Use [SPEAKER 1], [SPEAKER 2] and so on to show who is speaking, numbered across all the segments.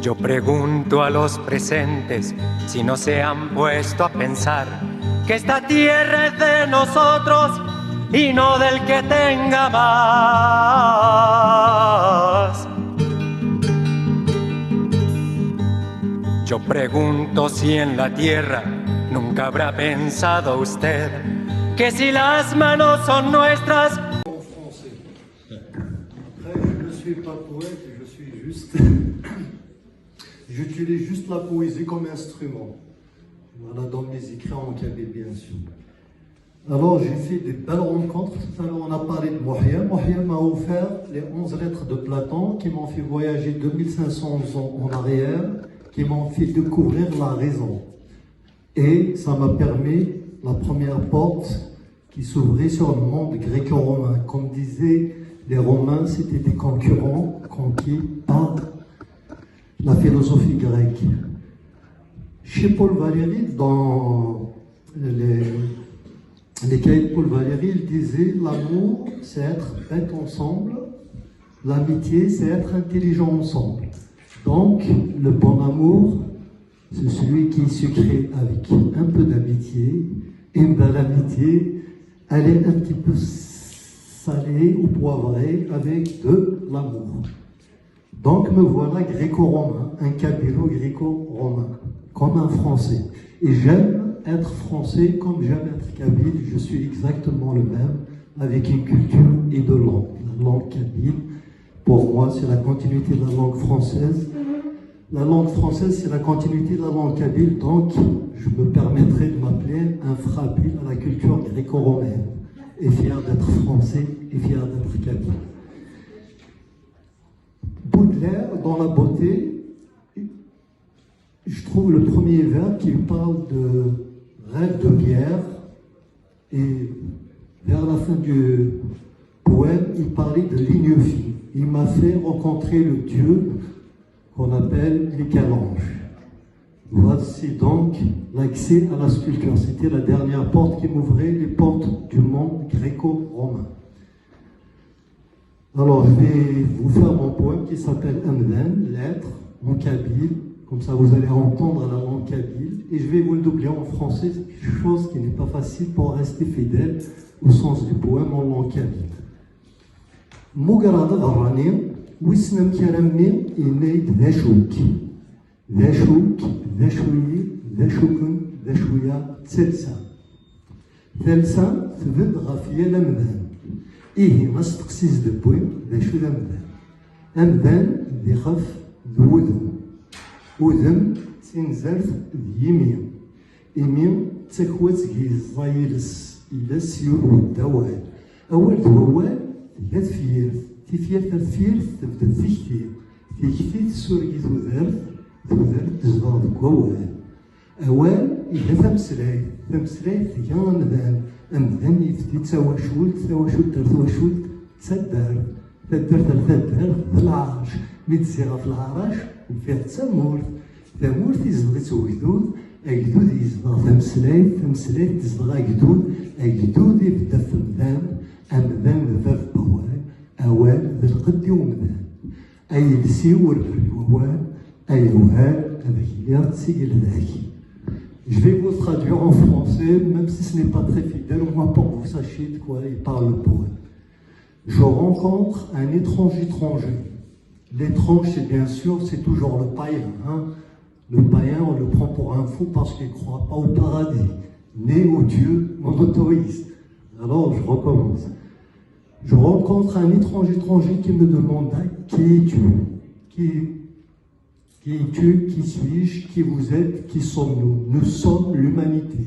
[SPEAKER 1] Yo pregunto a los presentes si no se han puesto a pensar que esta tierra es de nosotros y no del que tenga más. Yo pregunto si en la tierra nunca habrá pensado usted que si las manos son nuestras.
[SPEAKER 2] En français. Après, je ne suis pas poète, je suis juste. J'utilise juste la poésie comme instrument. Voilà, dans mes écrits en kabyle, bien sûr. Alors, j'ai fait des belles rencontres. Tout à l'heure, on a parlé de Mohia. Mohia m'a offert les 11 lettres de Platon qui m'ont fait voyager 2500 ans en arrière, qui m'ont fait découvrir la raison. Et ça m'a permis la première porte qui s'ouvrait sur le monde gréco-romain. Comme disaient les Romains, c'était des concurrents conquis par la philosophie grecque. Chez Paul Valéry, dans les cahiers de Paul Valéry, il disait l'amour, c'est être bête ensemble, l'amitié, c'est être intelligent ensemble. Donc, le bon amour, c'est celui qui se crée avec un peu d'amitié, et une belle amitié, elle est un petit peu salée ou poivrée avec de l'amour. Donc me voilà gréco-romain, un kabyle-gréco-romain, comme un français. Et j'aime être français comme j'aime être kabyle, je suis exactement le même, avec une culture et de langue. La langue kabyle, pour moi, c'est la continuité de la langue française. La langue française, c'est la continuité de la langue kabyle, donc je me permettrai de m'appeler un frabile à la culture gréco-romaine, et fier d'être français et fier d'être kabyle. Baudelaire, dans la beauté, je trouve le premier vers qui parle de rêve de guerre, et vers la fin du poème, il parlait de ligne fine. Il m'a fait rencontrer le Dieu qu'on appelle les calanges. Voici donc l'accès à la sculpture. C'était la dernière porte qui m'ouvrait les portes du monde gréco-romain. Alors, je vais vous faire mon poème qui s'appelle Amdan, lettre, en kabyle. Comme ça, vous allez entendre la langue kabyle. Et je vais vous le doubler en français, quelque chose qui n'est pas facile pour rester fidèle au sens du poème en langue kabyle. Mougarada Arani, Wisnam Kiarami, Inaid Dashuk. Dashuk, Dashuyi, Dashukun, Dashuya, Tselsa. Tselsa, Tvid Rafia Lamdan. إيه ما استقسيز دبوي ذا شو ذمذان أمذان ذي خف ذوذم وذم تنزرف ذي يمين إمين تكوت كيز ضايلس إلس يورو الدوال أول دوال هي تفيرث تفيرث تبدا تكثير تكثير تسوركي ذوذرت تزغى ذكوال أوال إلا ثمسلاي ثيان أمذان أمذان يفتي تسواشولت ترثواشولت تسدر تدر العرش ميتسيغا في العرش وفيها تمورت يزغي توجدود أجدود يزغى ثمسلاي تزغى أجدود يبدا في أمذان ذا الضوال أوال ذا القد ومذان أي لسيور بالوال أي وهال هذاك اللي تسيقل ذاكي. Je vais vous traduire en français, même si ce n'est pas très fidèle, au moins pour que vous sachiez de quoi il parle le poème. Je rencontre un étranger. L'étrange, c'est bien sûr, c'est toujours le païen. Hein? Le païen, on le prend pour un fou parce qu'il ne croit pas au paradis, né au Dieu monothéiste. Alors, je recommence. Je rencontre un étranger qui me demande qui es-tu? Qui es-tu? Qui suis-je? Qui vous êtes? Qui sommes-nous? Nous sommes l'humanité.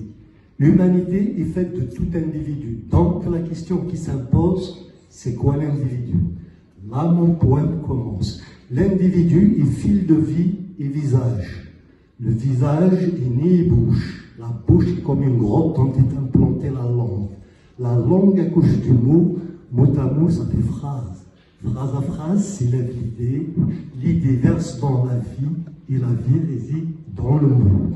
[SPEAKER 2] L'humanité est faite de tout individu. Donc la question qui s'impose, c'est quoi l'individu? Là, mon poème commence. L'individu est fil de vie et visage. Le visage est nez et bouche. La bouche est comme une grotte dont est implantée la langue. La langue accouche du mot à mot, ça fait phrase. Phrase à phrase s'élève l'idée, l'idée verse dans la vie et la vie réside dans le mot.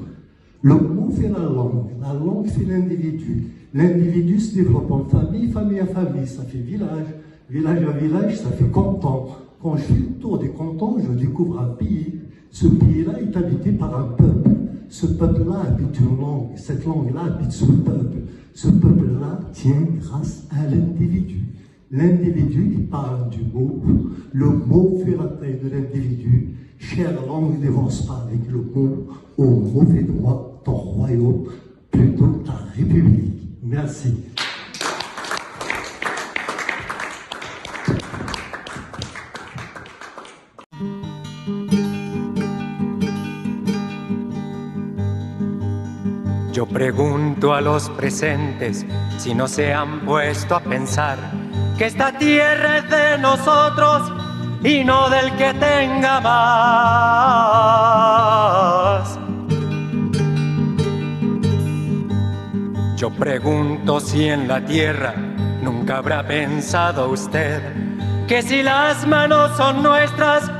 [SPEAKER 2] Le mot fait la langue fait l'individu. L'individu se développe en famille, famille à famille, ça fait village, village à village, ça fait canton. Quand je fais le tour des cantons, je découvre un pays. Ce pays-là est habité par un peuple. Ce peuple-là habite une langue. Cette langue-là habite ce peuple. Ce peuple-là tient grâce à l'individu. L'individu, il parle du mot. Le mot fait la taille de l'individu. Chère langue, n'avance pas avec le mot. Au mauvais droit, ton royaume, plutôt ta république. Merci.
[SPEAKER 1] Yo pregunto a los presentes si no se han puesto a pensar que esta tierra es de nosotros y no del que tenga más. Yo pregunto si en la tierra nunca habrá pensado usted que si las manos son nuestras,